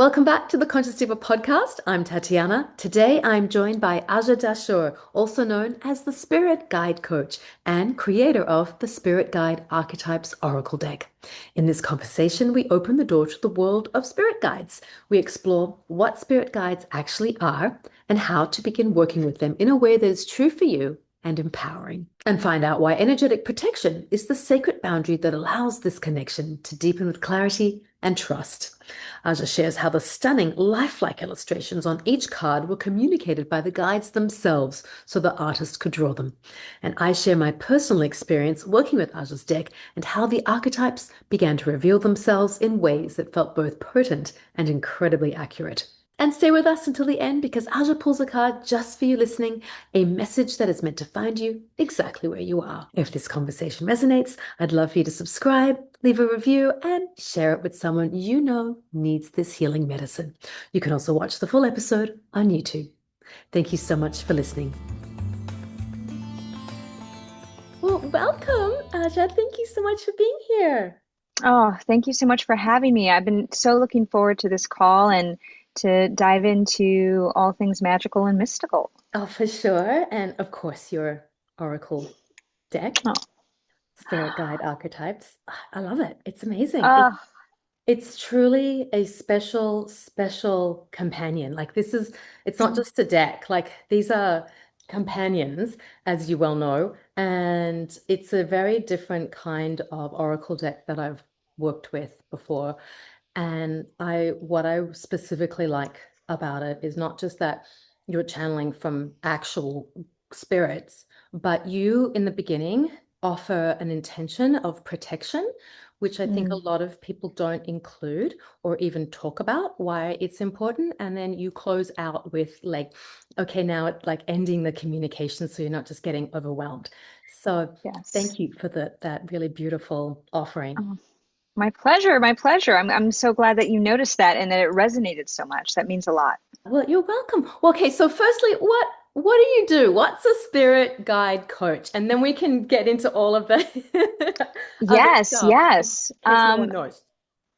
Welcome back to the Conscious Diva Podcast. I'm Tatiana. Today I'm joined by Aja Daashuur, also known as the Spirit Guide Coach and creator of the Spirit Guide Archetypes Oracle Deck. In this conversation, we open the door to the world of spirit guides. We explore what spirit guides actually are and how to begin working with them in a way that is true for you and empowering, and find out why energetic protection is the sacred boundary that allows this connection to deepen with clarity and trust. Aja shares how the stunning lifelike illustrations on each card were communicated by the guides themselves so the artist could draw them. And I share my personal experience working with Aja's deck and how the archetypes began to reveal themselves in ways that felt both potent and incredibly accurate. And stay with us until the end because Aja pulls a card just for you listening, a message that is meant to find you exactly where you are. If this conversation resonates, I'd love for you to subscribe, leave a review, and share it with someone you know needs this healing medicine. You can also watch the full episode on YouTube. Thank you so much for listening. Well, welcome, Aja. Thank you so much for being here. Oh, thank you so much for having me. I've been so looking forward to this call and to dive into all things magical and mystical. Oh, for sure. And of course, your Oracle deck, Oh, Spirit Guide Archetypes. I love it. It's amazing. uh, It's truly a special, special companion. It's not just a deck. Like these are companions, as you well know, and it's a very different kind of Oracle deck that I've worked with before. And what I specifically like about it is not just that you're channeling from actual spirits, but you in the beginning offer an intention of protection, which I think a mm, lot of people don't include or even talk about why it's important. And then you close out with like, okay, now it's like ending the communication so you're not just getting overwhelmed. So yes. thank you for that really beautiful offering. Oh, my pleasure, my pleasure. I'm so glad that you noticed that and that it resonated so much. That means a lot. Well, you're welcome. Well, okay, so firstly, what do you do? What's a spirit guide coach? And then we can get into all of the other Yes, stuff in yes. case no one knows.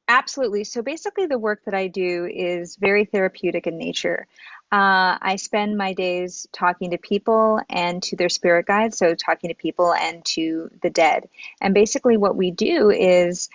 Absolutely. So basically, the work that I do is very therapeutic in nature. I spend my days talking to people and to their spirit guides, so talking to people and to the dead. And basically, what we do is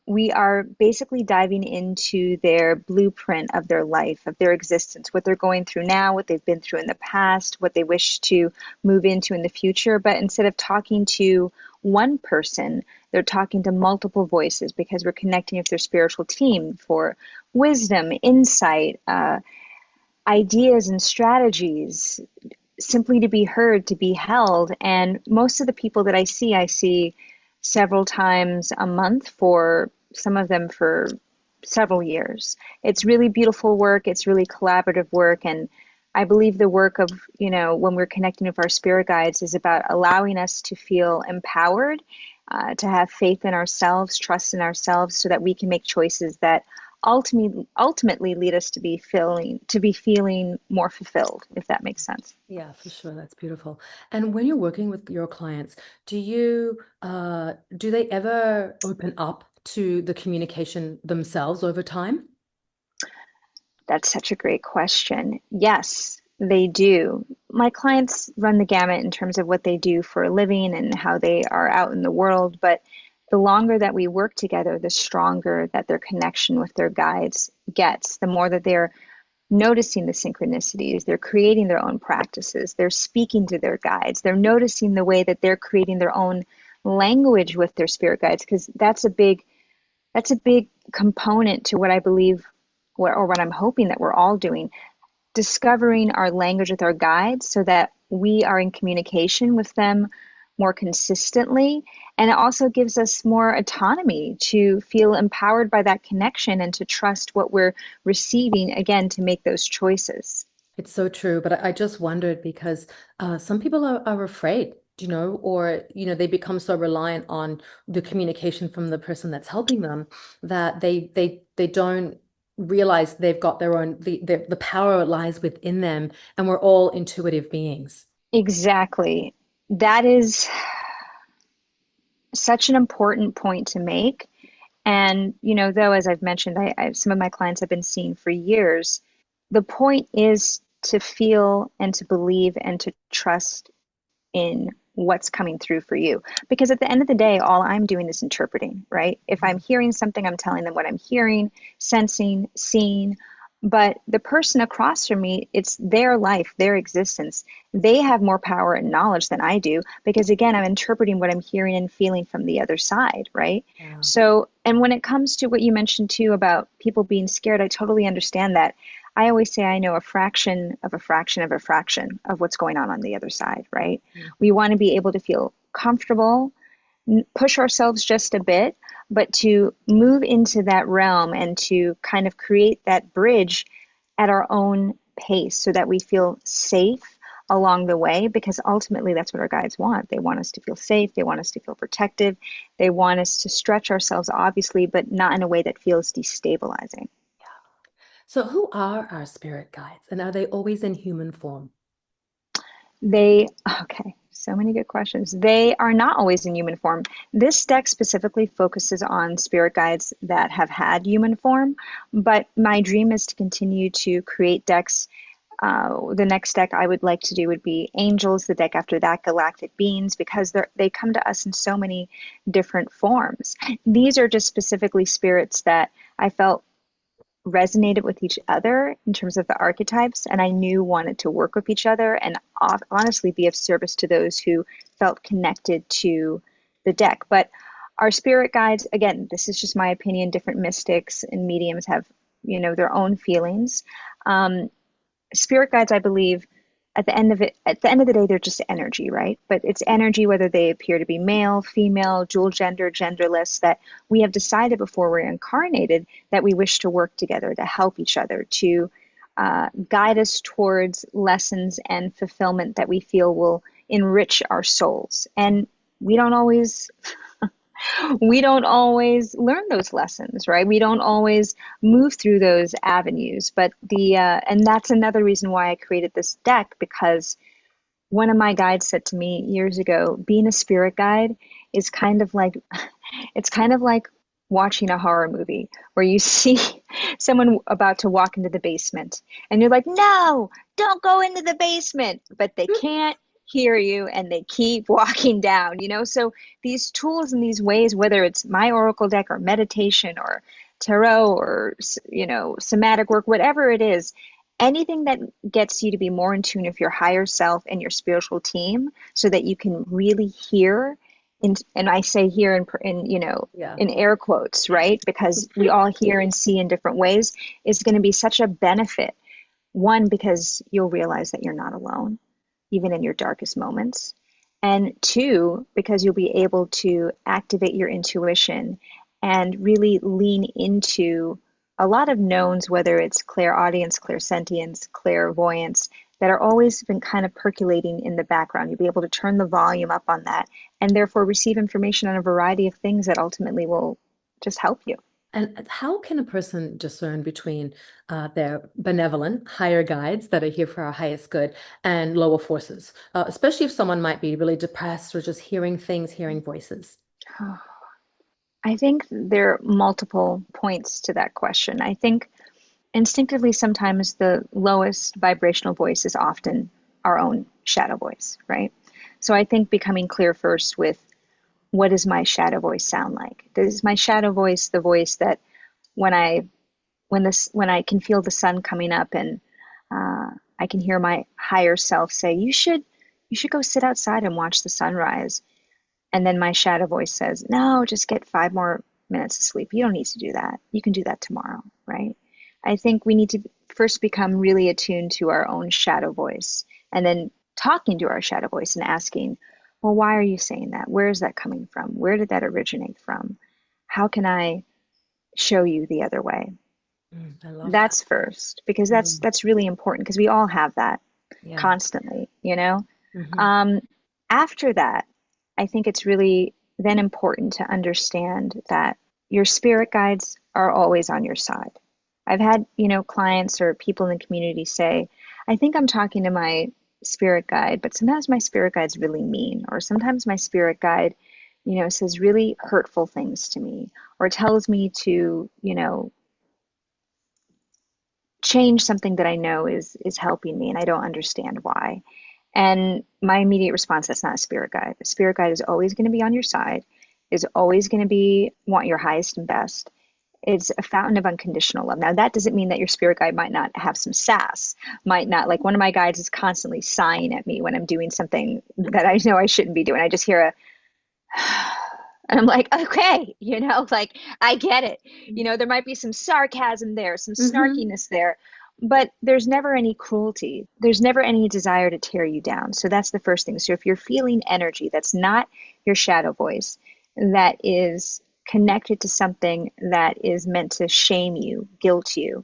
we are basically diving into their blueprint of their life, of their existence, what they're going through now, what they've been through in the past, what they wish to move into in the future. But instead of talking to one person, they're talking to multiple voices because we're connecting with their spiritual team for wisdom, insight, ideas, and strategies, simply to be heard, to be held. And most of the people that I see several times a month, for some of them for several years. It's really beautiful work. It's really collaborative work. And I believe the work of, when we're connecting with our spirit guides is about allowing us to feel empowered, to have faith in ourselves, trust in ourselves, so that we can make choices that ultimately lead us to be feeling more fulfilled, if that makes sense. Yeah, for sure. That's beautiful. And when you're working with your clients, do they ever open up to the communication themselves over time? That's such a great question. Yes, they do. My clients run the gamut in terms of what they do for a living and how they are out in the world, but the longer that we work together, the stronger that their connection with their guides gets, the more that they're noticing the synchronicities, they're creating their own practices, they're speaking to their guides, they're noticing the way that they're creating their own language with their spirit guides, because that's a big component to what I believe, or what I'm hoping that we're all doing, discovering our language with our guides so that we are in communication with them more consistently. And it also gives us more autonomy to feel empowered by that connection and to trust what we're receiving, again, to make those choices. It's so true, but I just wondered because some people are afraid, or they become so reliant on the communication from the person that's helping them that they don't realize they've got their own the power lies within them, and we're all intuitive beings. Exactly. That is such an important point to make. And, though, as I've mentioned, some of my clients I've been seeing for years, the point is to feel and to believe and to trust in what's coming through for you. Because at the end of the day, all I'm doing is interpreting, right? If I'm hearing something, I'm telling them what I'm hearing, sensing, seeing. But the person across from me, it's their life, their existence. They have more power and knowledge than I do because, again, I'm interpreting what I'm hearing and feeling from the other side, right? Yeah. So, and when it comes to what you mentioned too about people being scared, I totally understand that. I always say I know a fraction of a fraction of a fraction of what's going on the other side, right? We want to be able to feel comfortable, push ourselves just a bit, but to move into that realm and to kind of create that bridge at our own pace so that we feel safe along the way, because ultimately that's what our guides want. They want us to feel safe. They want us to feel protective. They want us to stretch ourselves, obviously, but not in a way that feels destabilizing. So, who are our spirit guides, and are they always in human form? Okay, so many good questions. They are not always in human form. This deck specifically focuses on spirit guides that have had human form, but my dream is to continue to create decks. The next deck I would like to do would be Angels, the deck after that, Galactic Beings, because they come to us in so many different forms. These are just specifically spirits that I felt resonated with each other in terms of the archetypes, and I knew wanted to work with each other and honestly be of service to those who felt connected to the deck. But our spirit guides, again, this is just my opinion, different mystics and mediums have, their own feelings. Spirit guides, I believe, at the end of the day, they're just energy, right? But it's energy, whether they appear to be male, female, dual gender, genderless, that we have decided before we're incarnated that we wish to work together, to help each other, to guide us towards lessons and fulfillment that we feel will enrich our souls. And we don't always we don't always learn those lessons, right? We don't always move through those avenues. But and that's another reason why I created this deck, because one of my guides said to me years ago, being a spirit guide is kind of like, it's kind of like watching a horror movie where you see someone about to walk into the basement and you're like, no, don't go into the basement, but they can't hear you and they keep walking down, So these tools and these ways, whether it's my oracle deck or meditation or tarot or, somatic work, whatever it is, anything that gets you to be more in tune with your higher self and your spiritual team so that you can really hear, and I say hear Yeah. in air quotes, right? Because we all hear and see in different ways, is going to be such a benefit. One, because you'll realize that you're not alone, even in your darkest moments. And two, because you'll be able to activate your intuition and really lean into a lot of knowns, whether it's clairaudience, clairsentience, clairvoyance, that are always been kind of percolating in the background. You'll be able to turn the volume up on that and therefore receive information on a variety of things that ultimately will just help you. And how can a person discern between their benevolent higher guides that are here for our highest good and lower forces, especially if someone might be really depressed or just hearing things, hearing voices? I think there are multiple points to that question. I think instinctively, sometimes the lowest vibrational voice is often our own shadow voice, right? So I think becoming clear first with, what does my shadow voice sound like? Is my shadow voice the voice that when I can feel the sun coming up and I can hear my higher self say, you should go sit outside and watch the sunrise. And then my shadow voice says, no, just get 5 more minutes of sleep. You don't need to do that. You can do that tomorrow, right? I think we need to first become really attuned to our own shadow voice and then talking to our shadow voice and asking, well, why are you saying that? Where is that coming from? Where did that originate from? How can I show you the other way? I love that. That's first, because that's Mm, that's really important because we all have that yeah. constantly. Hmm. Um, After that, I think it's really then important to understand that your spirit guides are always on your side. I've had, clients or people in the community say, I think I'm talking to my spirit guide, but sometimes my spirit guide's really mean, or sometimes my spirit guide says really hurtful things to me, or tells me to, change something that I know is helping me and I don't understand why. And my immediate response, that's not a spirit guide. A spirit guide is always going to be on your side, is always going to be want your highest and best. It's a fountain of unconditional love. Now, that doesn't mean that your spirit guide might not have some sass, might not, like one of my guides is constantly sighing at me when I'm doing something that I know I shouldn't be doing. I just hear a, and I'm like, okay, like I get it. There might be some sarcasm there, some Mm-hmm. snarkiness there, but there's never any cruelty. There's never any desire to tear you down. So that's the first thing. So if you're feeling energy that's not your shadow voice, that is connected to something that is meant to shame you, guilt you,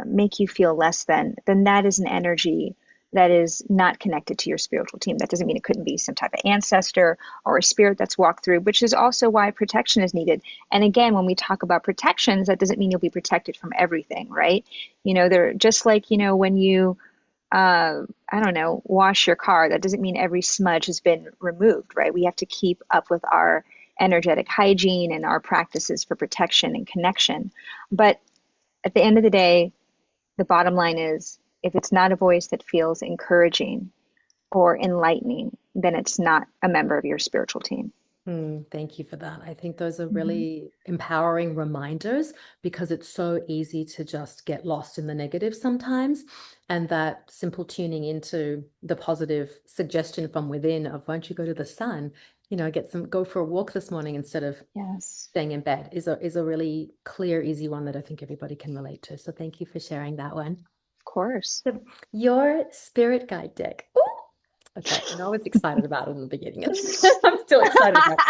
make you feel less than, then that is an energy that is not connected to your spiritual team. That doesn't mean it couldn't be some type of ancestor or a spirit that's walked through, which is also why protection is needed. And again, when we talk about protections, that doesn't mean you'll be protected from everything, right? They're just like, when you, I don't know, wash your car, that doesn't mean every smudge has been removed, right? We have to keep up with our energetic hygiene and our practices for protection and connection. But at the end of the day, the bottom line is if it's not a voice that feels encouraging or enlightening, then it's not a member of your spiritual team. Thank you for that. I think those are Mhm. really empowering reminders because it's so easy to just get lost in the negative sometimes. And that simple tuning into the positive suggestion from within of why don't you go to the sun, go for a walk this morning instead of Yes, staying in bed is a really clear, easy one that I think everybody can relate to. So thank you for sharing that one. of course. So your spirit guide deck. Ooh, okay, I know I was excited about it in the beginning. I'm still excited about it.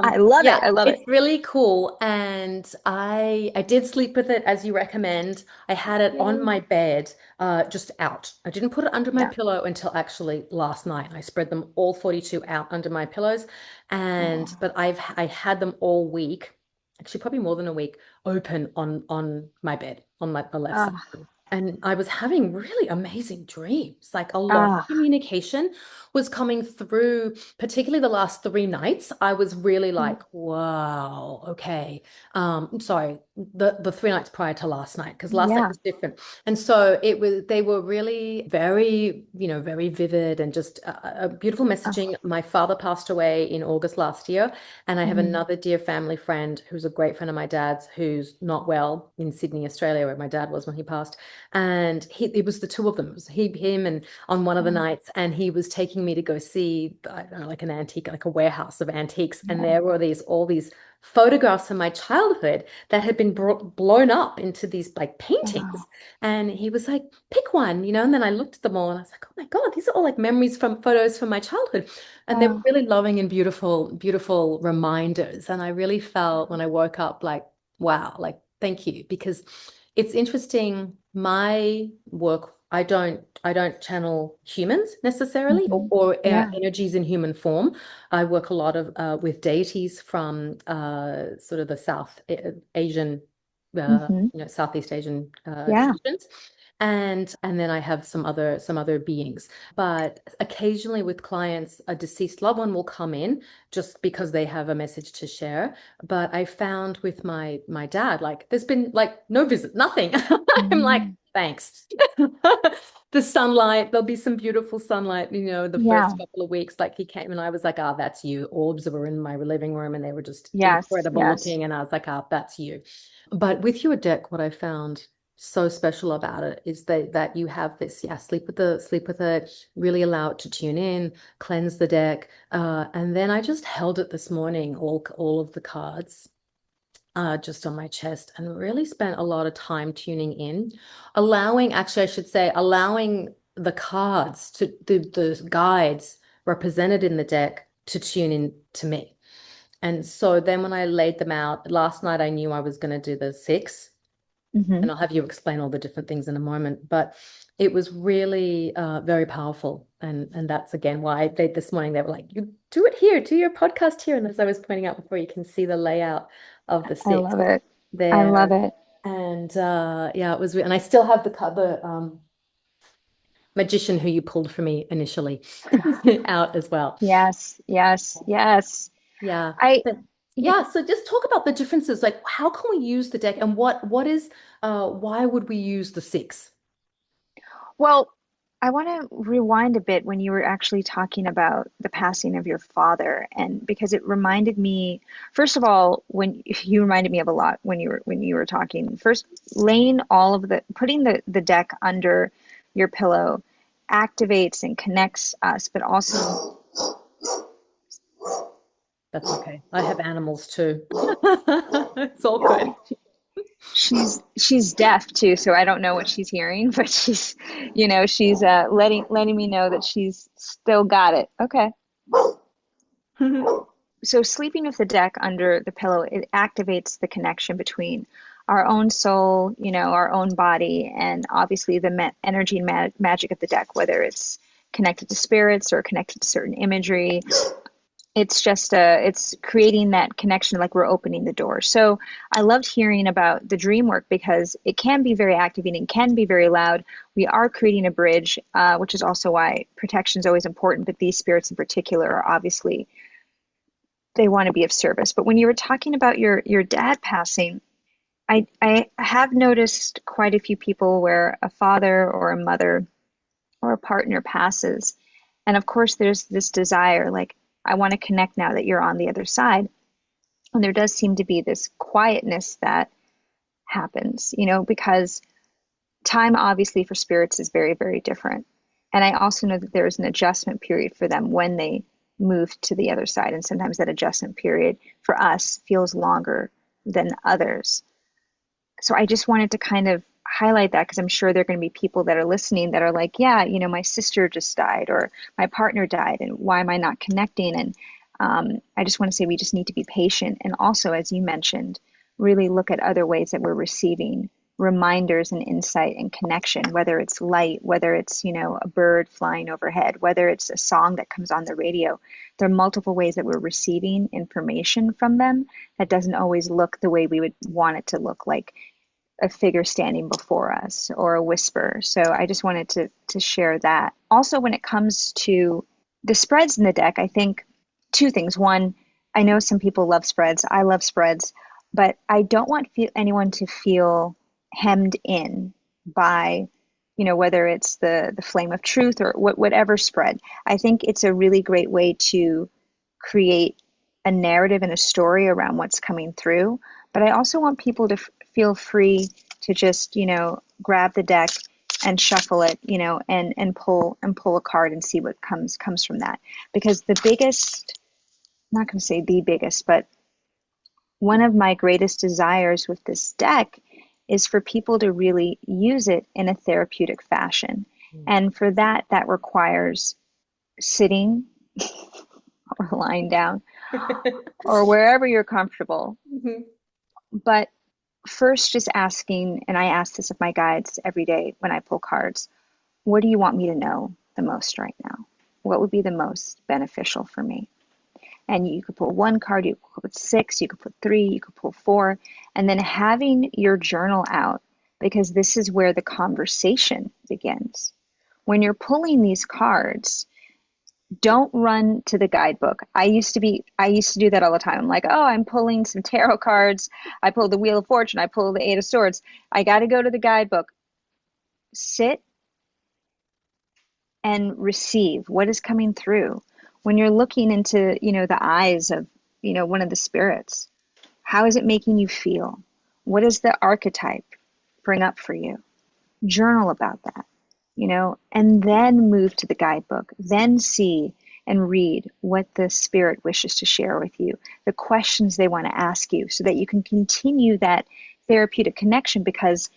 I love it. Yeah, I love it's it. really cool, and I did sleep with it as you recommend. I had it on Yay. my bed, just out. I didn't put it under my Yeah, pillow until actually last night. I spread them all 42 out under my pillows, and yeah. but I had them all week, actually probably more than a week, open on my bed on the left side. Ah, And I was having really amazing dreams. Like a lot of ah, communication was coming through, particularly the last 3 nights. I was really mm, like, wow, okay. Sorry, the 3 nights prior to last night, because last night yeah. was different. And so they were really very, very vivid and just a beautiful Oh, messaging. My father passed away in August last year, and I have mm, another dear family friend who's a great friend of my dad's who's not well in Sydney, Australia, where my dad was when he passed. And it was the two of them. It was him, and on one of the oh, nights, and he was taking me to go see, I don't know, like an antique, like a warehouse of antiques. And yeah. there were all these photographs from my childhood that had been blown up into these like paintings. Oh, And he was like, pick one, and then I looked at them all and I was like, oh my God, these are all like memories from photos from my childhood. And they were oh, really loving and beautiful, beautiful reminders. And I really felt when I woke up like, wow, like, thank you. Because it's interesting. My work, I don't channel humans necessarily or, hmm, or yeah. energies in human form. I work a lot of with deities from sort of the Asian, Hmm, Southeast Asian yeah. traditions. And then I have some other beings. But occasionally with clients, a deceased loved one will come in just because they have a message to share. But I found with my dad, like there's been like no visit, nothing. I'm like, Mm, thanks. The sunlight, there'll be some beautiful sunlight, the yeah. first couple of weeks. Like he came and I was like, that's you. Orbs were in my living room and they were just Yes, incredible yes. looking. And I was like, that's you. But with your deck, what I found so special about it is that you have this, yeah, sleep with it, really allow it to tune in, cleanse the deck. And then I just held it this morning, all of the cards just on my chest and really spent a lot of time tuning in, actually, I should say, allowing the cards the guides represented in the deck to tune in to me. And so then when I laid them out last night, I knew I was going to do the six, Hmm. and I'll have you explain all the different things in a moment. But it was really very powerful, and that's again why this morning they were like, "You do it here, do your podcast here." And as I was pointing out before, you can see the layout of the I six love it. I love there, it. and yeah, it was. And I still have the magician who you pulled for me initially out as well. Yes, yes, yes. Yeah. I, But yeah, yeah, so just talk about the differences. Like, how can we use the deck, and what is why would we use the six? well, I want to rewind a bit when you were actually talking about the passing of your father, and because it reminded me, first of all, when you reminded me of a lot when you were talking. First, laying all of the putting the deck under your pillow activates and connects us, but also That's okay. I have animals too. It's all good. she's deaf too, so I don't know what she's hearing, but she's letting me know that she's still got it. Okay. So sleeping with the deck under the pillow, it activates the connection between our own soul, our own body, and obviously the energy and magic of the deck, whether it's connected to spirits or connected to certain imagery. It's just it's creating that connection, like we're opening the door. So I loved hearing about the dream work because it can be very activating, can be very loud. We are creating a bridge, which is also why protection is always important, but these spirits in particular are obviously, they want to be of service. But when you were talking about your dad passing, I have noticed quite a few people where a father or a mother or a partner passes. And of course, there's this desire, like, I want to connect now that you're on the other side. And there does seem to be this quietness that happens, because time obviously for spirits is very, very different. And I also know that there is an adjustment period for them when they move to the other side. And sometimes that adjustment period for us feels longer than others. So I just wanted to kind of highlight that because I'm sure there are going to be people that are listening that are like, yeah, my sister just died or my partner died, and why am I not connecting? And I just want to say we just need to be patient. And also, as you mentioned, really look at other ways that we're receiving reminders and insight and connection, whether it's light, whether it's, a bird flying overhead, whether it's a song that comes on the radio. There are multiple ways that we're receiving information from them that doesn't always look the way we would want it to look, like a figure standing before us or a whisper. So I just wanted to share that. Also, when it comes to the spreads in the deck, I think two things. One, I know some people love spreads. I love spreads, but I don't want anyone to feel hemmed in by, whether it's the flame of truth or whatever spread. I think it's a really great way to create a narrative and a story around what's coming through. But I also want people to feel free to just, grab the deck and shuffle it, and pull a card and see what comes from that. Because the biggest, I'm not going to say the biggest, but one of my greatest desires with this deck is for people to really use it in a therapeutic fashion. And for that requires sitting or lying down or wherever you're comfortable. Mhm. But first, just asking, and I ask this of my guides every day when I pull cards, what do you want me to know the most right now? What would be the most beneficial for me? And you could pull one card, you could put six, you could put three, you could pull four, and then having your journal out, because this is where the conversation begins. When you're pulling these cards, don't run to the guidebook. I used to do that all the time. I'm like, oh, I'm pulling some tarot cards. I pulled the Wheel of Fortune. I pulled the Eight of Swords. I got to go to the guidebook. Sit and receive what is coming through. When you're looking into, the eyes of, one of the spirits, how is it making you feel? What does the archetype bring up for you? Journal about that, and then move to the guidebook, then see and read what the spirit wishes to share with you, the questions they want to ask you, so that you can continue that therapeutic connection, because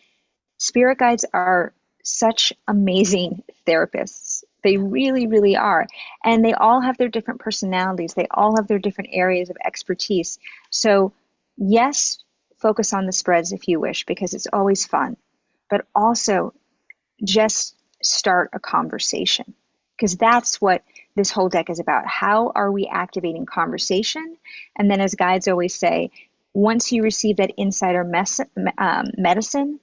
spirit guides are such amazing therapists. They really, really are. And they all have their different personalities. They all have their different areas of expertise. So yes, focus on the spreads if you wish, because it's always fun. But also just start a conversation, because that's what this whole deck is about. How are we activating conversation? And then, as guides always say, once you receive that insider medicine,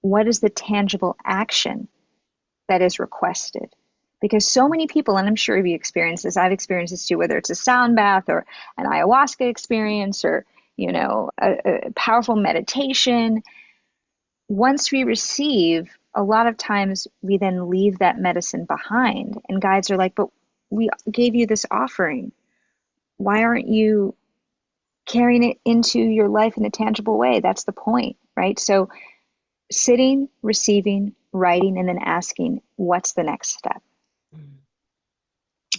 what is the tangible action that is requested? Because so many people, and I'm sure you experience this, I've experienced this too, whether it's a sound bath or an ayahuasca experience or, a powerful meditation. Once we receive, a lot of times we then leave that medicine behind. And guides are like, but we gave you this offering. Why aren't you carrying it into your life in a tangible way? That's the point, right? So sitting, receiving, writing, and then asking, what's the next step? Mm.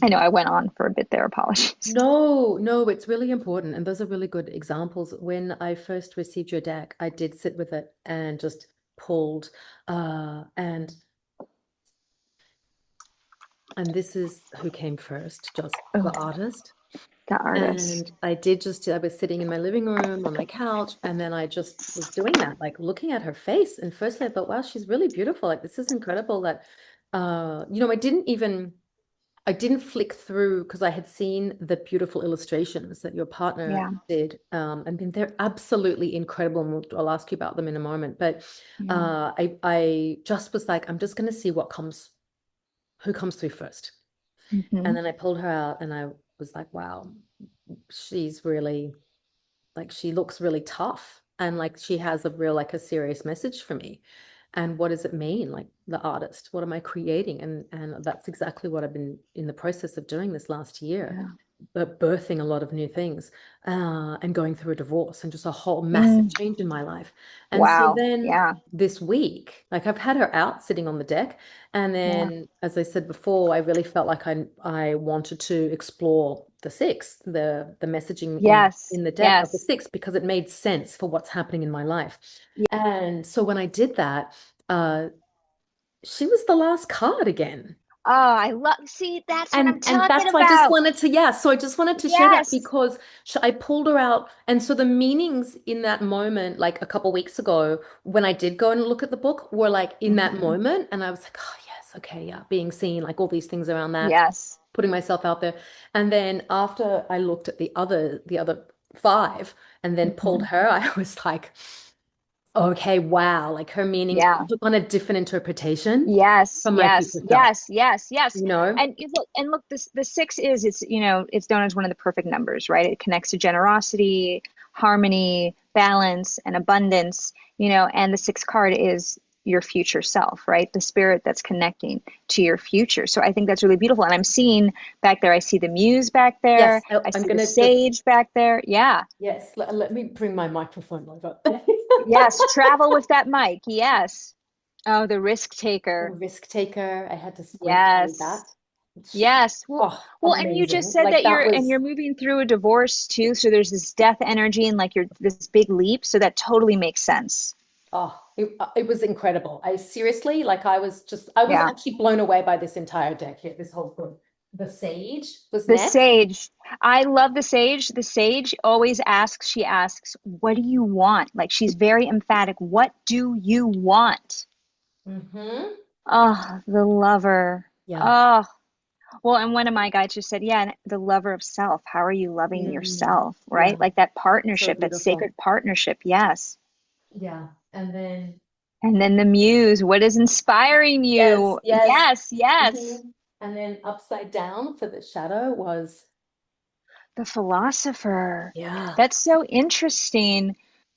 I know I went on for a bit there. Apologies. No, no, it's really important. And those are really good examples. When I first received your deck, I did sit with it and just pulled. And this is who came first, just Oh, the artist. the artist. And I was sitting in my living room on my couch, and then I just was doing that, like looking at her face. And firstly, I thought, wow, she's really beautiful. Like, this is incredible that, I didn't flick through because I had seen the beautiful illustrations that your partner Yeah, did. I mean, they're absolutely incredible, and I'll ask you about them in a moment. But yeah. I just was like, I'm just going to see who comes through first. Hmm. And then I pulled her out, and I was like, wow, she's really, like, she looks really tough, and like she has a real, like, a serious message for me. And what does it mean, like, the artist? What am I creating? And that's exactly what I've been in the process of doing this last year, Yeah. but birthing a lot of new things, and going through a divorce and just a whole massive Mm, change in my life. And so wow. then Yeah. this week, like, I've had her out sitting on the deck, and Yeah. then, as I said before, I really felt like I wanted to explore the sixth, the messaging Yes. in the deck of the Yes. sixth, because it made sense for what's happening in my life. Yeah. And so when I did that, uh, she was the last card again. Oh, I love, see, that's what I'm And talking that's why I just about. wanted to, yeah, so I just wanted to share that Yes. because I pulled her out. And so the meanings in that moment, like a couple weeks ago, when I did go and look at the book, were like in that Hmm. moment. And I was like, oh, yes, okay, yeah, being seen, like all these things around that, Yes. putting myself out there. And then after I looked at the other five and then pulled Hmm. her, I was like, okay, wow, like her meaning Yeah. took on a different interpretation Yes, from my yes, future self, yes, yes, yes. you know? And look, this the six is it's known as one of the perfect numbers, right? It connects to generosity, harmony, balance, and abundance, and the sixth card is your future self, right? The spirit that's connecting to your future. So I think that's really beautiful. And I'm seeing back there, I see the muse back there, Yes, I I'm see the gonna just, sage back there. Yeah. yes, let me bring my microphone over. Yes, travel with that mic. Yes. Oh, the risk The taker. risk taker, I had to squint to read Yes. that. Yes. Well, Oh, and you just amazing. said Like that that you're was, moving through a divorce too, so there's this death energy and like you're this big leap, so that totally makes sense. it was incredible. I seriously, like, I was Yeah. actually blown away by this entire deck here, this whole book. The sage was The next. sage. I love the sage. The sage always asks, she asks, "What do you want?" Like she's very emphatic. What do you want? Mm-hmm. Oh, the lover. Yeah. Oh, well, and one of my guys just said, yeah, and the lover of self. How are you loving Mm, yourself, yeah. right? Like that So partnership, that beautiful. sacred partnership. Yes. Yeah. And then, And then the muse, what is inspiring yes, you? yes. Yes, yes. Mhm. And then upside down for the shadow was, The philosopher. yeah, That's so interesting.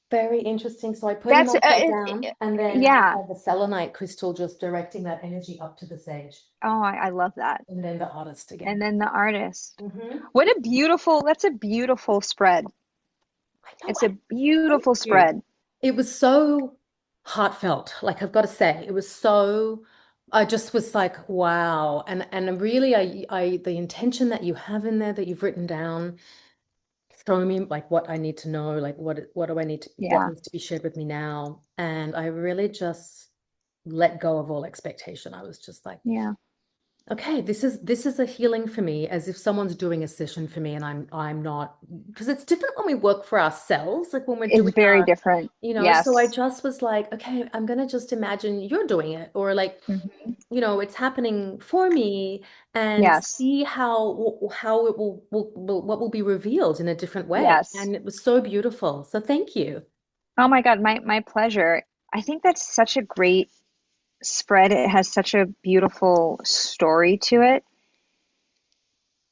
very interesting. So I put him That's upside down, and then I yeah. had the selenite crystal just directing that energy up to the sage, Oh, I love that. and then the artist And again. then the artist. Hmm. What a beautiful, that's a beautiful spread. I know. It's a Thank beautiful you. spread. It was so heartfelt. Like, I've got to say, it was so. I just was like, wow, and really, the intention that you have in there that you've written down, showing me like what I need to know, like what do I need to, what Yeah, needs to be shared with me now, and I really just let go of all expectation. I was just like, yeah. okay, this is a healing for me, as if someone's doing a session for me, and I'm not, because it's different when we work for ourselves, like when we're It's doing very our, different. so I Yes. just was like, okay, I'm gonna just imagine you're doing it, or like, Hmm. it's happening for me, and Yes. see how it what will be revealed in a different way. Yes. And it was so beautiful. So thank you. Oh my God, my pleasure. I think that's such a great spread. It has such a beautiful story to it.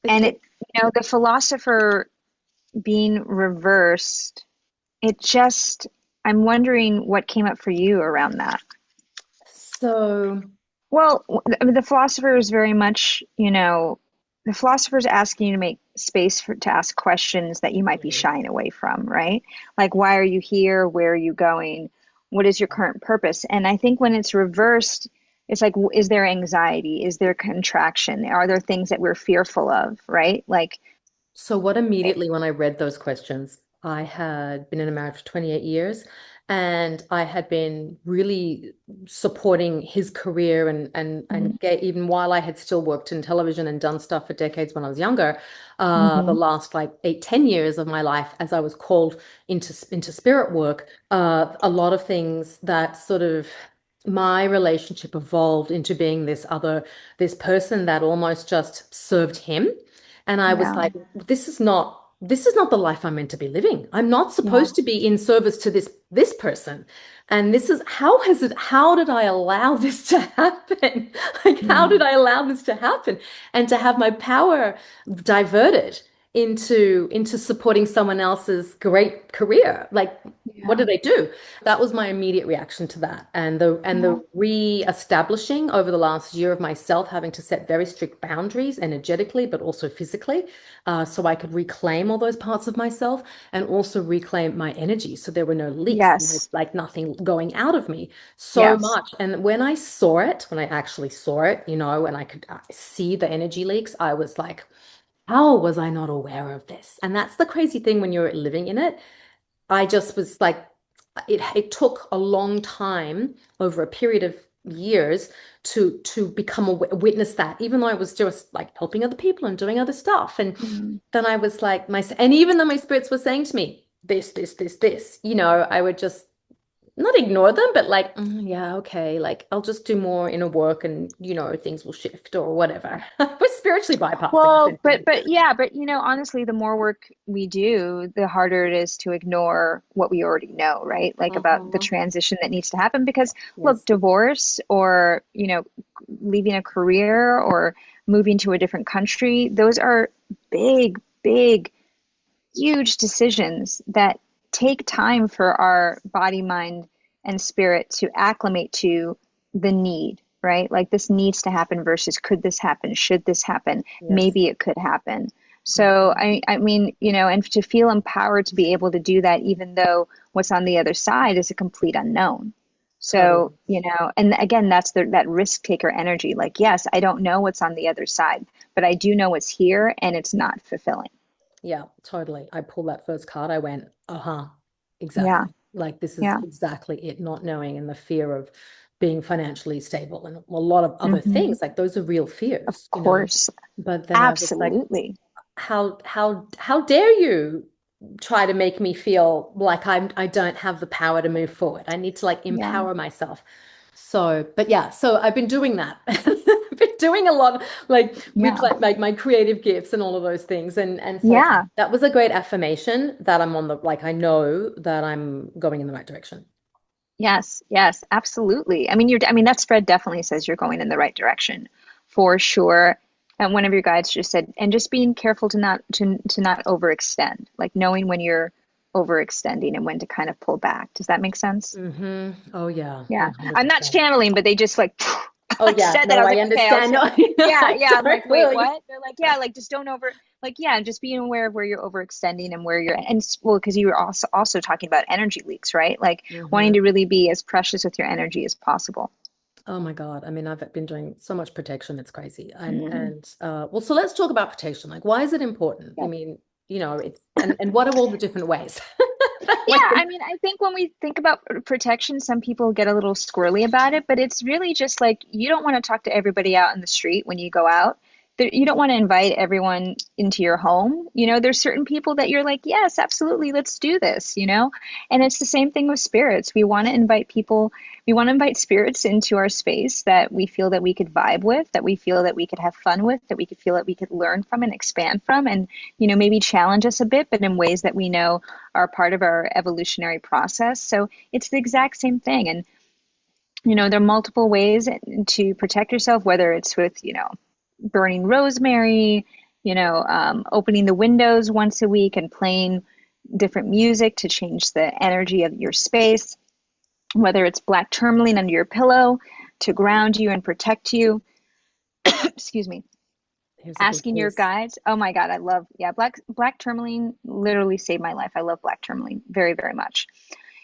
It, And it, the philosopher being reversed, it just, I'm wondering what came up for you around that. so, Well, I mean, the philosopher is very much, the philosopher is asking you to make space to ask questions that you might be shying away from, right? Like, why are you here? Where are you going? What is your current purpose? And I think when it's reversed, it's like, is there anxiety? Is there contraction? Are there things that we're fearful of, right? Like, so what immediately when I read those questions, I had been in a marriage for 28 years and I had been really supporting his career and mm-hmm, even while I had still worked in television and done stuff for decades when I was younger, the mm-hmm, last like 8, 10 years of my life as I was called into spirit work, a lot of things that sort of my relationship evolved into being this person that almost just served him. And I was yeah, like, this is not the life I'm meant to be living. I'm not yeah, supposed to be in service to this person. And this is how did I allow this to happen? Like, how yeah, did I allow this to happen? And to have my power diverted into supporting someone else's great career. Like, what yeah, did I do? That was my immediate reaction to that. And the yeah, re-establishing over the last year of myself having to set very strict boundaries energetically, but also physically, so I could reclaim all those parts of myself and also reclaim my energy. So there were no leaks, yes, like nothing going out of me so yes, much. And when I saw it, when I actually saw it, and I could see the energy leaks, I was like, how was I not aware of this? And that's the crazy thing when you're living in it. I just was like, it took a long time over a period of years to become a witness that, even though I was just like helping other people and doing other stuff. And mm, then I was like, and even though my spirits were saying to me, this, I would just not ignore them, but like, yeah, okay, like I'll just do more inner work and, things will shift or whatever. We're spiritually bypassing, well, but essentially. yeah, but honestly, the more work we do, the harder it is to ignore what we already know, right? Like about the Mhm. transition that needs to happen. Because look, Yes. divorce or, leaving a career or moving to a different country, those are big, big, huge decisions that take time for our body, mind, and spirit to acclimate to the need, right? Like this needs to happen versus could this happen? Should this happen? Yes. Maybe it could happen. So Mhm. I mean, and to feel empowered to be able to do that, even though what's on the other side is a complete unknown. So, Totally. and again, that's that risk taker energy. Like, yes, I don't know what's on the other side, but I do know what's here and it's not fulfilling. Yeah, totally. I pulled that first card. I went, uh-huh, Yeah, exactly. Like this is yeah. exactly it, not knowing and the fear of being financially stable and a lot of other Hmm. things. Like those are real Of fears. course. But then I was like, Absolutely. how dare you try to make me feel like I don't have the power to move forward. I need to like Yeah. empower myself. So, but yeah, so I've been doing that. I've been doing a lot like with Yeah. like my creative gifts and all of those things. And so Yeah. that was a great affirmation that I'm on the like I know that I'm going in the right direction. Yes. Yes. Absolutely. I mean, that spread definitely says you're going in the right direction for sure. And one of your guides just said, and just being careful to not overextend, like knowing when you're overextending and when to kind of pull back. Does that make sense? Oh yeah, Yeah. I'm not 100%. channeling, but they just like Oh yeah, said that. I no, was I like, okay, I'll understand. shut. No, Yeah, I yeah. I'm like, wait, totally. what? They're like, yeah, like just don't over, like, yeah, just being aware of where you're overextending and where you're, and well, because you were also talking about energy leaks, right? Like wanting to Mhm. really be as precious with your energy as possible. Oh my God. I mean, I've been doing so much protection, it's crazy. And Mm. and well, so let's talk about protection. Like, why is it important? I Yeah. mean, it's and what are all the different ways that Yeah, we I can. mean, I think when we think about protection, some people get a little squirrely about it, but it's really just like you don't want to talk to everybody out in the street when you go out. You don't want to invite everyone into your home. There's certain people that you're like, yes, absolutely, let's do this, And it's the same thing with spirits. We want to invite spirits into our space that we feel that we could vibe with, that we feel that we could have fun with, that we could feel that we could learn from and expand from, and, maybe challenge us a bit, but in ways that we know are part of our evolutionary process. So it's the exact same thing. And There are multiple ways to protect yourself, whether it's with, burning rosemary, opening the windows once a week and playing different music to change the energy of your space, whether it's black tourmaline under your pillow to ground you and protect you. Excuse me. Here's a big Asking your piece. guides. Oh my God, I love, yeah, black tourmaline literally saved my life. I love black tourmaline very, very much.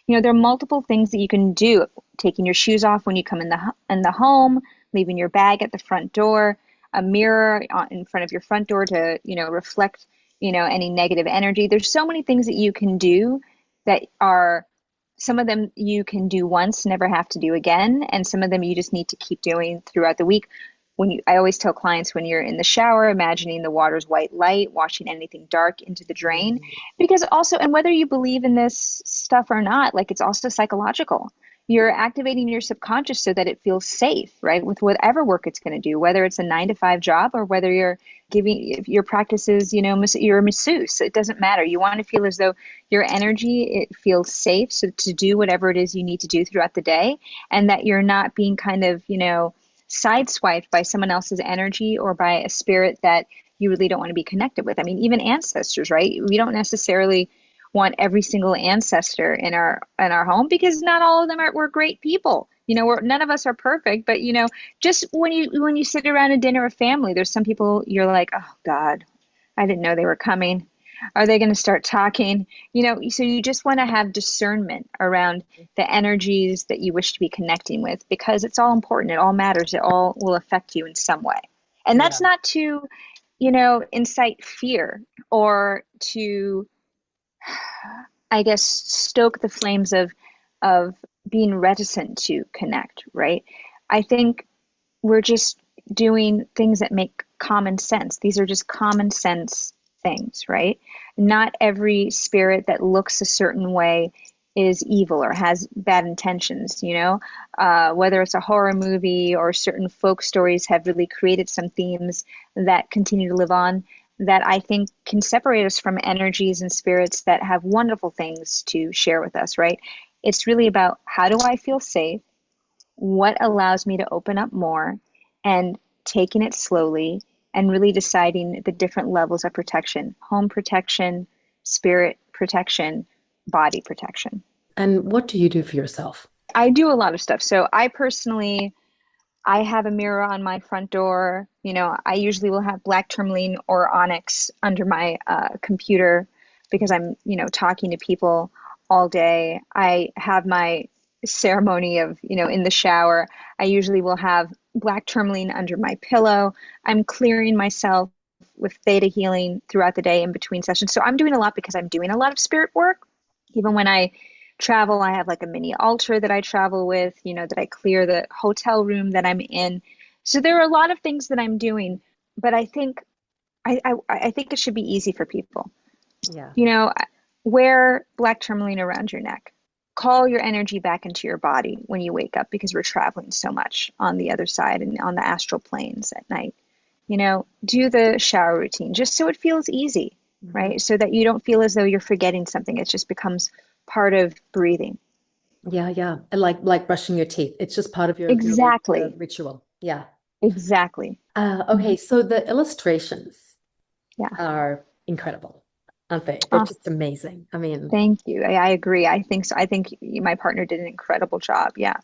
There are multiple things that you can do. Taking your shoes off when you come in the home, leaving your bag at the front door, a mirror in front of your front door to, reflect, any negative energy. There's so many things that you can do that are, some of them you can do once, never have to do again, and some of them you just need to keep doing throughout the week. I always tell clients, when you're in the shower, imagining the water's white light, washing anything dark into the drain, because also, and whether you believe in this stuff or not, like, it's also psychological. You're activating your subconscious so that it feels safe, right? With whatever work it's going to do, whether it's a 9 to 5 job or whether you're if your practice is, you're a masseuse. It doesn't matter. You want to feel as though your energy, it feels safe. So to do whatever it is you need to do throughout the day, and that you're not being kind of, sideswiped by someone else's energy or by a spirit that you really don't want to be connected with. I mean, even ancestors, right? We don't necessarily want every single ancestor in our home, because not all of them were great people. None of us are perfect, but just when you sit around a dinner of family, there's some people you're like, oh God, I didn't know they were coming. Are they going to start talking? So you just want to have discernment around the energies that you wish to be connecting with, because it's all important. It all matters. It all will affect you in some way. And Yeah. that's not to, incite fear or to, I guess, stoke the flames of being reticent to connect, right? I think we're just doing things that make common sense. These are just common sense things, right? Not every spirit that looks a certain way is evil or has bad intentions, whether it's a horror movie or certain folk stories have really created some themes that continue to live on, that I think can separate us from energies and spirits that have wonderful things to share with us, right? It's really about, how do I feel safe? What allows me to open up more, and taking it slowly and really deciding the different levels of protection: home protection, spirit protection, body protection. And what do you do for yourself? I do a lot of stuff. So I have a mirror on my front door. I usually will have black tourmaline or onyx under my computer, because I'm, talking to people all day. I have my ceremony of, in the shower. I usually will have black tourmaline under my pillow. I'm clearing myself with theta healing throughout the day in between sessions. So I'm doing a lot because I'm doing a lot of spirit work. Even when I travel, I have like a mini altar that I travel with, that I clear the hotel room that I'm in. So there are a lot of things that I'm doing, but I think I think it should be easy for people. Yeah. Wear black tourmaline around your neck. Call your energy back into your body when you wake up, because we're traveling so much on the other side and on the astral planes at night. Do the shower routine just so it feels easy, right? So that you don't feel as though you're forgetting something. It just becomes part of breathing. Yeah, yeah. And like brushing your teeth. It's just part of your Exactly. ritual. Yeah. Exactly. Okay, so the illustrations Yeah. are incredible, aren't they? They're just amazing. I mean, Thank you. I agree. I think so. I think my partner did an incredible job. Yeah.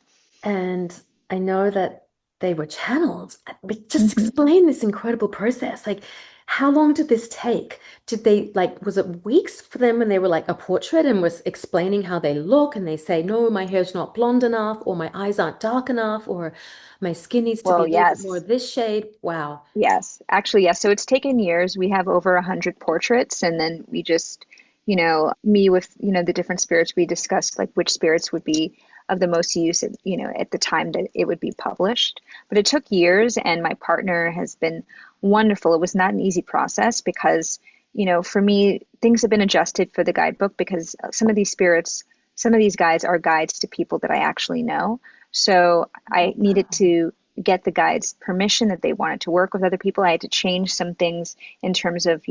and I know that they were channeled. But just hmm explain this incredible process. Like, how long did this take? Did they was it weeks for them when they were like a portrait and was explaining how they look and they say, no, my hair's not blonde enough, or my eyes aren't dark enough, or my skin needs to be Well, a little bit more yes. this shade? Wow. Yes. Actually, yes. So it's taken years. We have over 100 portraits, and then we just, me with, the different spirits, we discussed like which spirits would be of the most use at, at the time that it would be published. But it took years, and my partner has been wonderful. It was not an easy process because, for me, things have been adjusted for the guidebook, because some of these spirits, some of these guides are guides to people that I actually know. So I needed to get the guides permission that they wanted to work with other people. I had to change some things in terms of,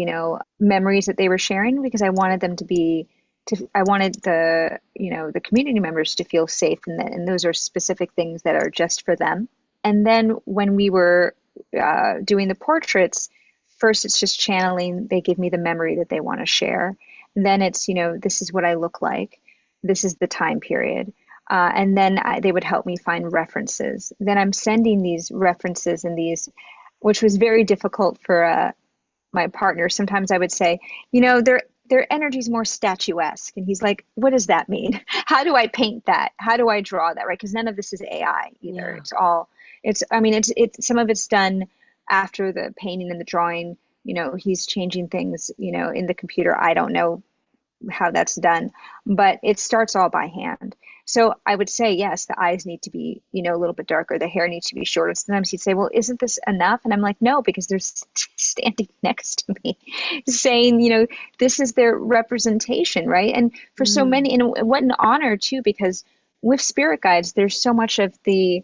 memories that they were sharing, because I wanted them to be I wanted the community members to feel safe, and those are specific things that are just for them. And then when we were doing the portraits, first it's just channeling. They give me the memory that they want to share. And then it's, this is what I look like. This is the time period. And then they would help me find references. Then I'm sending these references and which was very difficult for my partner. Sometimes I would say, their energy is more statuesque. And he's like, what does that mean? How do I paint that? How do I draw that? Right? Because none of this is AI either. Yeah. It's some of it's done after the painting and the drawing. He's changing things, in the computer. I don't know how that's done, but it starts all by hand. So I would say, yes, the eyes need to be, a little bit darker. The hair needs to be shorter. Sometimes he'd say, well, isn't this enough? And I'm like, no, because they're standing next to me saying, this is their representation, right? And for so many, and what an honor too, because with spirit guides, there's so much of the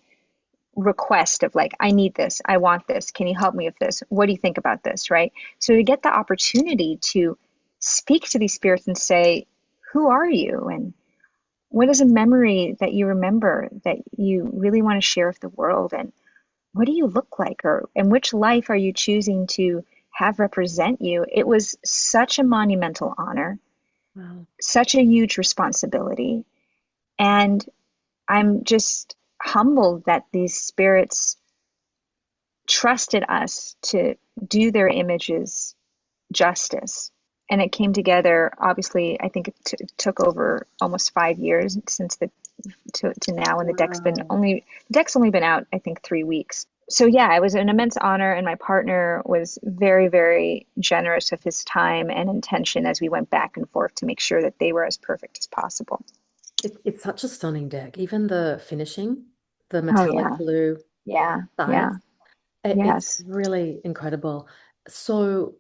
request of like, I need this, I want this, can you help me with this? What do you think about this, right? So to get the opportunity to speak to these spirits and say, who are you? And what is a memory that you remember that you really want to share with the world? And what do you look like? And which life are you choosing to have represent you? It was such a monumental honor, wow, such a huge responsibility. And I'm just humbled that these spirits trusted us to do their images justice. And it came together, obviously, I think it took over almost 5 years since to now, and the deck's only been out, I think, 3 weeks. So yeah, it was an immense honor, and my partner was very, very generous of his time and intention as we went back and forth to make sure that they were as perfect as possible. It's such a stunning deck. Even the finishing, the metallic blue sides, it's really incredible. So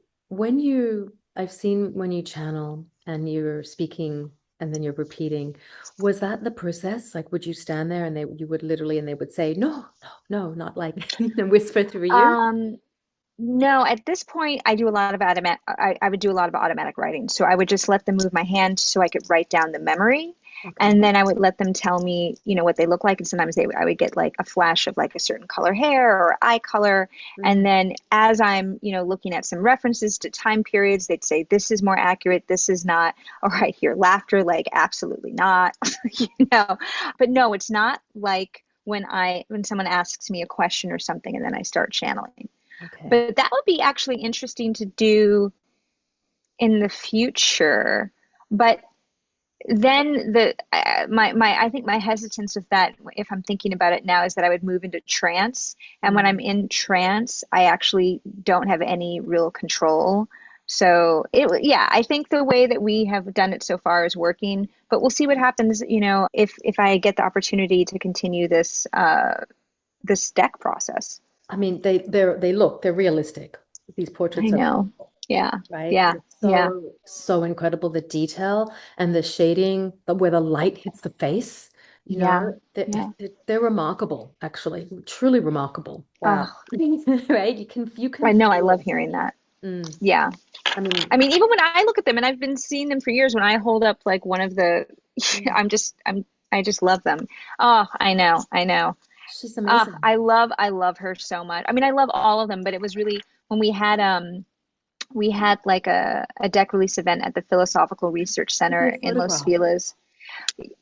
I've seen when you channel and you're speaking and then you're repeating, was that the process? Like, would you stand there and you would literally, and they would say, no, not like, and whisper through you? No, at this point, I do a lot of I would do a lot of automatic writing. So I would just let them move my hand so I could write down the memory. Okay. And then I would let them tell me, what they look like. And sometimes I would get like a flash of like a certain color hair or eye color. Mm-hmm. And then as I'm, looking at some references to time periods, they'd say, this is more accurate. This is not. Or I hear laughter, like absolutely not, But no, it's not like when someone asks me a question or something and then I start channeling. Okay. But that would be actually interesting to do in the future. But then I think my hesitance with that, if I'm thinking about it now, is that I would move into trance. And when I'm in trance, I actually don't have any real control. So I think the way that we have done it so far is working, but we'll see what happens, if I get the opportunity to continue this deck process. I mean, they're realistic. These portraits I know. Yeah. Right. Yeah. So incredible, the detail and the shading, where the light hits the face. They're remarkable, actually, truly remarkable. Wow. Right? You can. I know. I love hearing that. Yeah. I mean, even when I look at them, and I've been seeing them for years, when I hold up like one of the, I just love them. Oh, I know. She's amazing. I love her so much. I mean, I love all of them, but it was really when we had like a deck release event at the Philosophical Research Center in Los Feliz.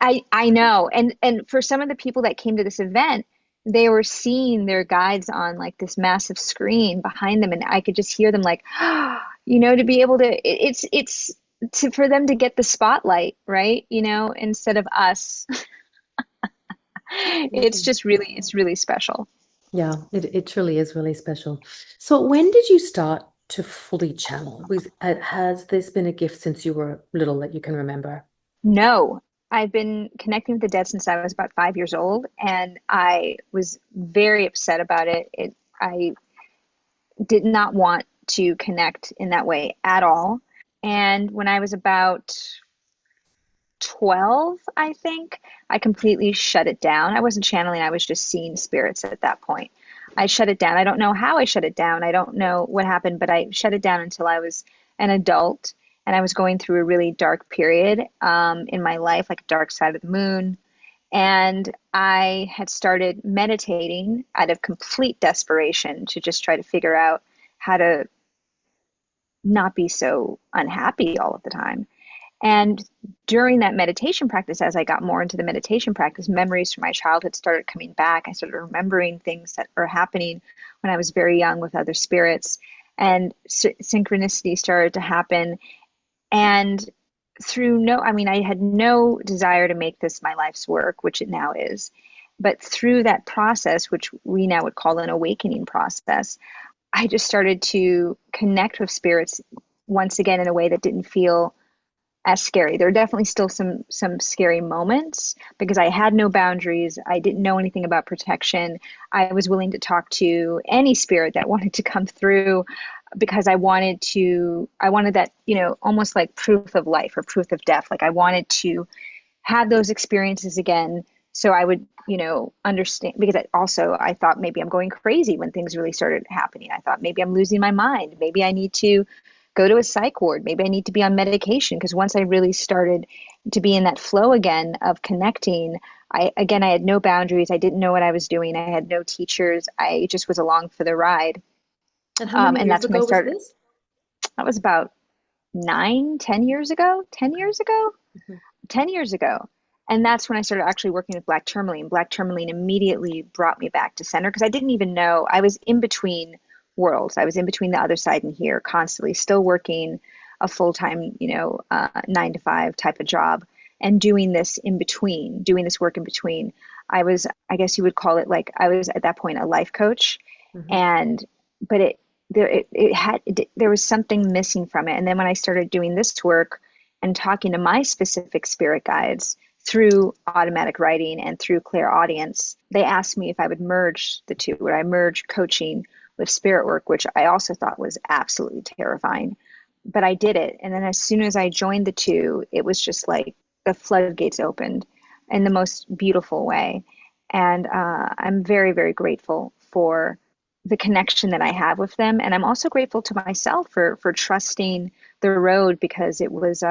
I know. And for some of the people that came to this event, they were seeing their guides on like this massive screen behind them, and I could just hear them like, to be able to, for them to get the spotlight, right? Instead of us. It's really special. Yeah, it truly is really special. So when did you start to fully channel? Has this been a gift since you were little that you can remember? No, I've been connecting with the dead since I was about 5 years old, and I was very upset about it. I did not want to connect in that way at all. And when I was about 12, I think, I completely shut it down. I wasn't channeling, I was just seeing spirits at that point. I shut it down. I don't know how I shut it down. I don't know what happened, but I shut it down until I was an adult. and I was going through a really dark period in my life, like a dark side of the moon. And I had started meditating out of complete desperation to just try to figure out how to not be so unhappy all of the time. And during that meditation practice, as I got more into the meditation practice, memories from my childhood started coming back. I started remembering things that were happening when I was very young with other spirits, and synchronicity started to happen. And I mean, I had no desire to make this my life's work, which it now is. But through that process, which we now would call an awakening process, I just started to connect with spirits once again in a way that didn't feel as scary. There are definitely still some scary moments because I had no boundaries. I didn't know anything about protection. I was willing to talk to any spirit that wanted to come through because I wanted that, almost like proof of life or proof of death. Like I wanted to have those experiences again so I would, understand, because I thought maybe I'm going crazy when things really started happening. I thought maybe I'm losing my mind. Maybe I need to go to a psych ward. Maybe I need to be on medication, because once I really started to be in that flow again of connecting, I had no boundaries. I didn't know what I was doing. I had no teachers. I just was along for the ride. And how many And years that's when I ago was started. this? That was about 10 years ago, 10 Okay. years ago, Mhm. 10 years ago. And that's when I started actually working with black tourmaline. Black tourmaline immediately brought me back to center because I didn't even know I was in between worlds. I was in between the other side and here, constantly still working a full-time, 9 to 5 type of job, and doing this in between, doing this work in between. I guess you would call it, like, I was at that point a life coach, Mhm. and but there was something missing from it. And then when I started doing this work and talking to my specific spirit guides through automatic writing and through clairaudience, they asked me if I would merge the two. Would I merge coaching with spirit work, which I also thought was absolutely terrifying. But I did it. And then as soon as I joined the two, it was just like the floodgates opened in the most beautiful way. And I'm very, very grateful for the connection that I have with them. And I'm also grateful to myself for trusting the road, because it was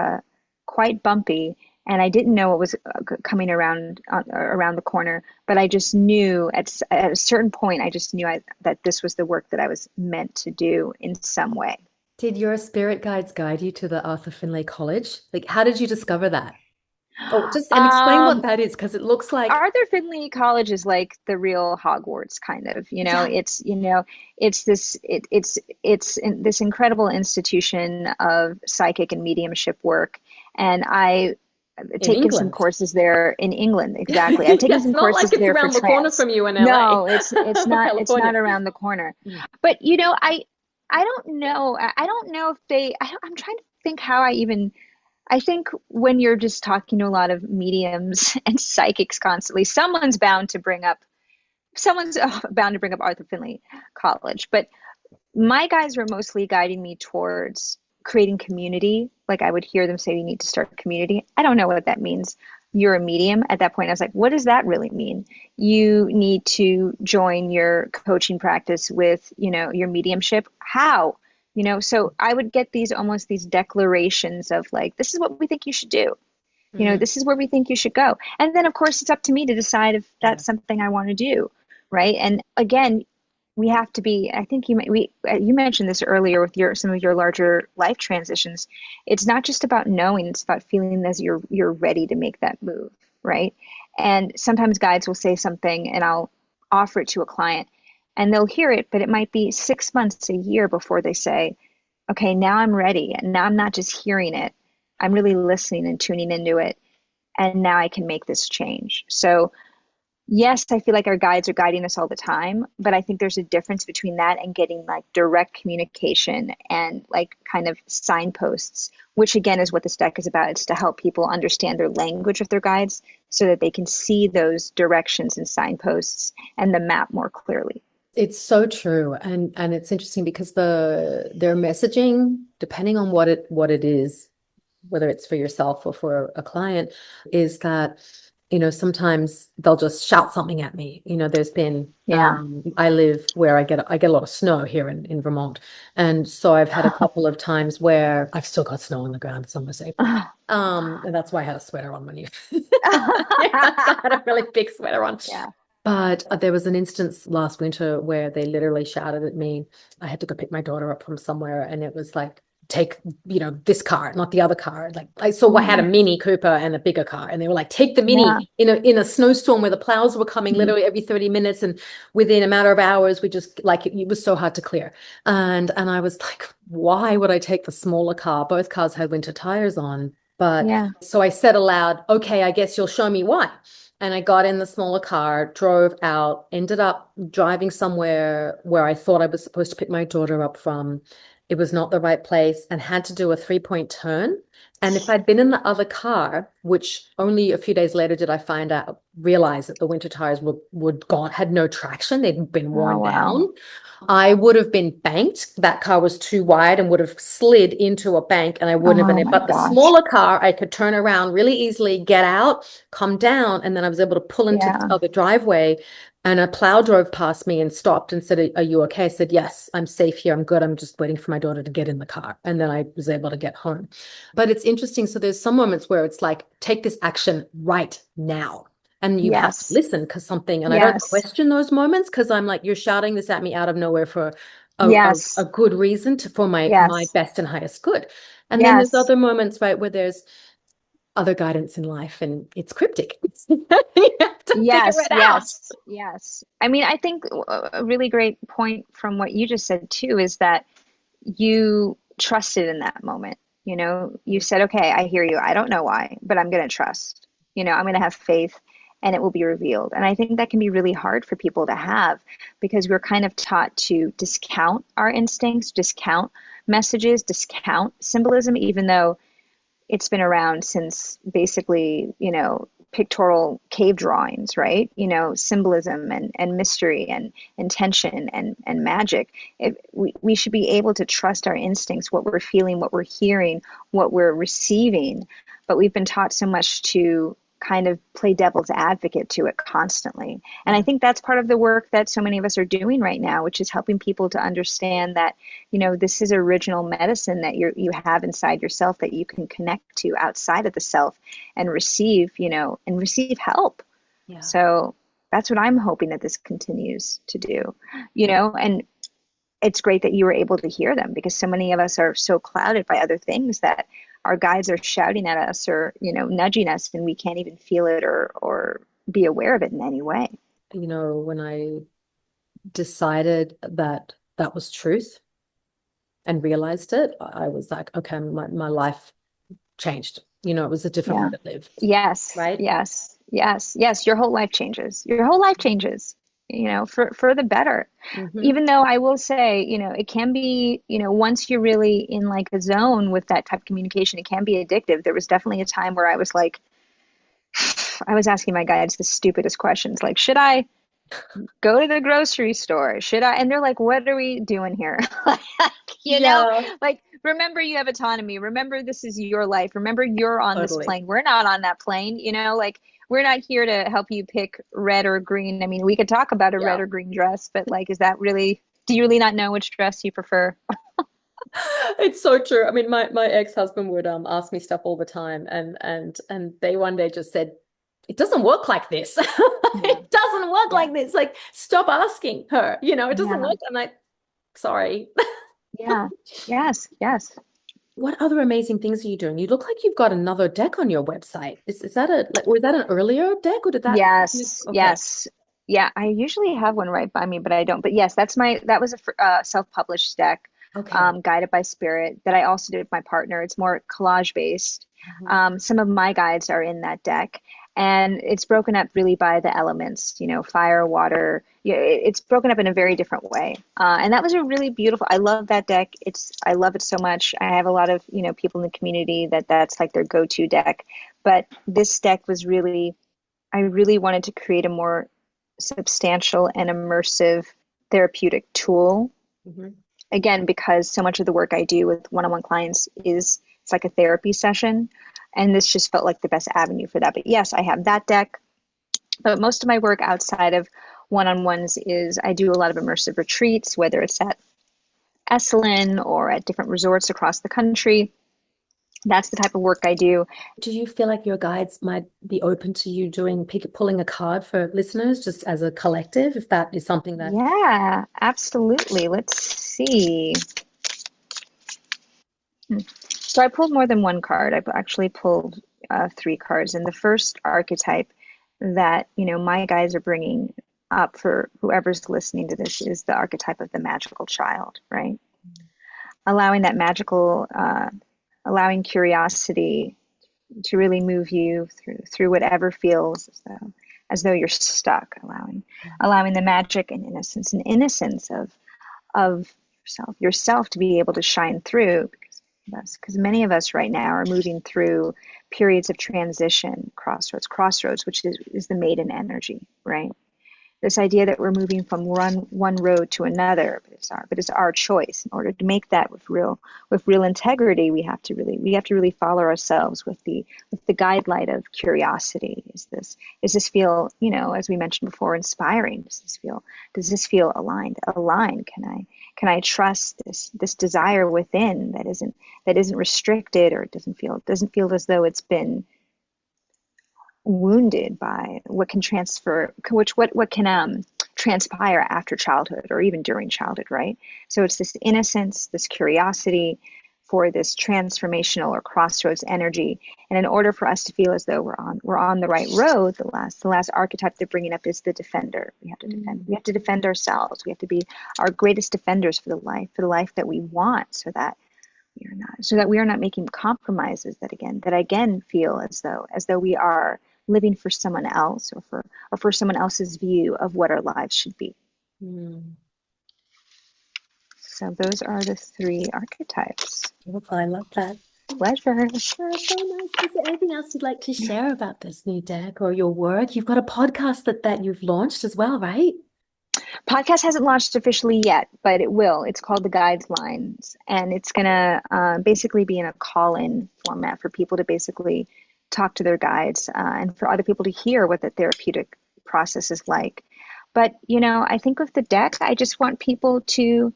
quite bumpy, and I didn't know what was coming around the corner. But I just knew at a certain point, I just knew that this was the work that I was meant to do in some way. Did your spirit guides guide you to the Arthur Finlay College? Like, how did you discover that? Oh, just and explain what Um, that is, because it looks like, Arthur Finley College is like the real Hogwarts, kind of. yeah, It's this incredible institution of psychic and mediumship work, and I've in taken some England. courses there in England. Exactly, I've taken It's some not like courses it's there for around the corner trance. from you in LA No, it's California. not around the corner. Mm. But I don't know. I don't know if I'm trying to think how I even. I think when you're just talking to a lot of mediums and psychics constantly, someone's bound to bring up Arthur Finley College. But my guys were mostly guiding me towards creating community. Like, I would hear them say, you need to start a community. I don't know what that means. You're a medium. At that point, I was like, what does that really mean? You need to join your coaching practice with, your mediumship. How? So I would get these declarations of, like, this is what we think you should do. Mhm. This is where we think you should go. And then, of course, it's up to me to decide if Yeah. that's something I want to do. Right. And again, we have to be, I think you mentioned this earlier with some of your larger life transitions. It's not just about knowing, it's about feeling as you're ready to make that move. Right. And sometimes guides will say something and I'll offer it to a client and they'll hear it, but it might be 6 months, a year before they say, okay, now I'm ready. And now I'm not just hearing it. I'm really listening and tuning into it. And now I can make this change. So yes, I feel like our guides are guiding us all the time, but I think there's a difference between that and getting like direct communication and like kind of signposts, which again is what this deck is about. It's to help people understand their language with their guides so that they can see those directions and signposts and the map more clearly. It's so true. And it's interesting because their messaging, depending on what it is, whether it's for yourself or for a client, is that sometimes they'll just shout something at me. There's been Yeah. I live where I get a lot of snow here in Vermont. And so I've had a couple of times where I've still got snow on the ground. It's almost April. And that's why I had a sweater on when you yeah, I had a really big sweater on. Yeah. But there was an instance last winter where they literally shouted at me. I had to go pick my daughter up from somewhere, and it was like, take, this car, not the other car. Like I saw I had a Mm, Mini Cooper and a bigger car, and they were like, take the yeah. Mini in a snowstorm where the plows were coming Mm, literally every 30 minutes, and within a matter of hours, we just like it was so hard to clear. And I was like, why would I take the smaller car? Both cars had winter tires on. But yeah. so I said aloud, okay, I guess you'll show me why. And I got in the smaller car, drove out, ended up driving somewhere where I thought I was supposed to pick my daughter up from. It was not the right place and had to do a 3-point turn. And if I'd been in the other car, which only a few days later did I realize that the winter tires would gone, had no traction. They'd been Oh, worn wow. down. I would have been banked. That car was too wide and would have slid into a bank, and I wouldn't have been Oh able. my But the gosh. smaller car, I could turn around really easily, get out, come down, and then I was able to pull into the Yeah. other driveway. And a plow drove past me and stopped and said, are you okay? I said, yes, I'm safe here. I'm good. I'm just waiting for my daughter to get in the car. And then I was able to get home. But it's interesting. So there's some moments where it's like, take this action right now. And you have to Yes. listen because something, and I don't Yes. question those moments because I'm like, you're shouting this at me out of nowhere for a Yes. good reason for my Yes. best and highest good. And then there's Yes. other moments, right, where there's other guidance in life and it's cryptic. You have to figure Yes. it out. Yes. Yes. I mean, I think a really great point from what you just said too is that you trusted in that moment. You said, okay, I hear you. I don't know why, but I'm going to trust. I'm going to have faith and it will be revealed. And I think that can be really hard for people to have because we're kind of taught to discount our instincts, discount messages, discount symbolism, even though it's been around since basically, pictorial cave drawings, right? Symbolism and mystery and intention and magic. We should be able to trust our instincts, what we're feeling, what we're hearing, what we're receiving. But we've been taught so much to kind of play devil's advocate to it constantly. And I Yeah. think that's part of the work that so many of us are doing right now, which is helping people to understand that, this is original medicine that you have inside yourself that you can connect to outside of the self and receive help. Yeah. So that's what I'm hoping that this continues to do. And it's great that you were able to hear them because so many of us are so clouded by other things that our guides are shouting at us or nudging us and we can't even feel it or be aware of it in any way. When I decided that that was truth and realized it, I was like, okay, my life changed. It was a different way Yeah. to live, Yes, right? yes, yes, yes. Your whole life changes. Your whole life changes, for the better. Hmm. Even though I will say, it can be, once you're really in like a zone with that type of communication, it can be addictive. There was definitely a time where I was like, I was asking my guides the stupidest questions, like, should I go to the grocery store? Should I? And they're like, what are we doing here? Like, you know, Yeah, like, remember you have autonomy. Remember this is your life. Remember you're on this totally. plane. We're not on that plane, like we're not here to help you pick red or green. I mean, we could talk about a red Yeah. or green dress, but like, do you really not know which dress you prefer? It's so true. I mean, my ex-husband would ask me stuff all the time, and they one day just said, it doesn't work like this. Yeah. It doesn't work Yeah. like this. Like, stop asking her. It doesn't Yeah. work. I'm like, sorry. Yeah. Yes. Yes. What other amazing things are you doing? You look like you've got another deck on your website. Is that was that an earlier deck or did that? Yes, Okay. yes. Yeah, I usually have one right by me, but I don't. But yes, that was a self-published deck, Okay. guided by spirit that I also did with my partner. It's more collage based. Mhm. Some of my guides are in that deck, and it's broken up really by the elements, fire, water. Yeah, it's broken up in a very different way. And that was a really beautiful. I love that deck. I love it so much. I have a lot of, people in the community that's like their go-to deck. But this deck was really I really wanted to create a more substantial and immersive therapeutic tool. Mhm. Again, because so much of the work I do with one-on-one clients is it's like a therapy session. And this just felt like the best avenue for that. But yes, I have that deck. But most of my work outside of one-on-ones is I do a lot of immersive retreats, whether it's at Esalen or at different resorts across the country. That's the type of work I do. Do you feel like your guides might be open to you pulling a card for listeners just as a collective, if that is something that... Yeah, absolutely. Let's see. So I pulled more than one card. I actually pulled 3 cards. And the first archetype that, my guides are bringing up for whoever's listening to this is the archetype of the magical child, right? Allowing that magical, allowing curiosity to really move you through whatever feels as though you're stuck, allowing the magic and innocence of yourself to be able to shine through, because many of us right now are moving through periods of transition, crossroads, which is the maiden energy, right? This idea that we're moving from one road to another, but it's our choice. In order to make that with real integrity, we have to really follow ourselves with the guidelight of curiosity. Does this feel, as we mentioned before, inspiring? Does this feel aligned? Can I trust this desire within that isn't restricted, or it doesn't feel as though it's been wounded by what can transpire after childhood or even during childhood, right? So it's this innocence, this curiosity for this transformational or crossroads energy. And in order for us to feel as though we're on the right road, the last archetype they're bringing up is the defender. We have to defend ourselves. We have to be our greatest defenders for the life that we want, so that we are not making compromises that again feel as though we are living for someone else, or for someone else's view of what our lives should be. So those are the 3 archetypes. I love that. Pleasure. That's so nice. Is there anything else you'd like to share about this new deck or your work? You've got a podcast that you've launched as well, right? Podcast hasn't launched officially yet, but it will. It's called The Guidelines, and it's going to basically be in a call-in format for people to basically talk to their guides, and for other people to hear what the therapeutic process is like. But, I think with the deck, I just want people to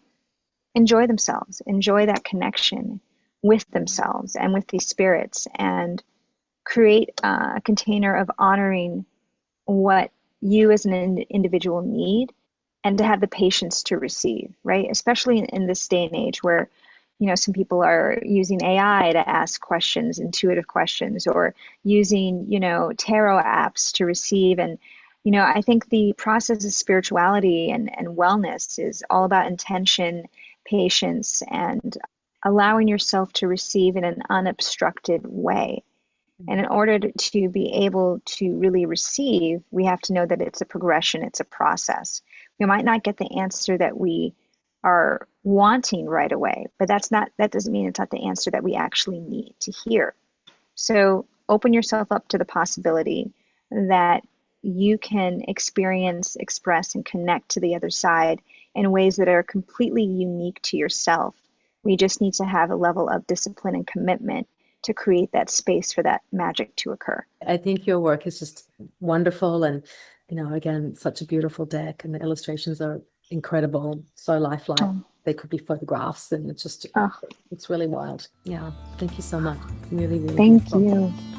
enjoy themselves, enjoy that connection with themselves and with these spirits, and create a container of honoring what you as an individual need, and to have the patience to receive, right? Especially in this day and age where, some people are using AI to ask questions, intuitive questions, or using, tarot apps to receive. And, I think the process of spirituality and wellness is all about intention, patience, and allowing yourself to receive in an unobstructed way. And in order to be able to really receive, we have to know that it's a progression, it's a process. We might not get the answer that we are wanting right away, but that doesn't mean it's not the answer that we actually need to hear. So open yourself up to the possibility that you can experience, express, and connect to the other side in ways that are completely unique to yourself. We just need to have a level of discipline and commitment to create that space for that magic to occur. I think your work is just wonderful, and again, such a beautiful deck, and the illustrations are incredible, so lifelike. They could be photographs, and it's really wild. Yeah, thank you so much. Really, really thank beautiful. you.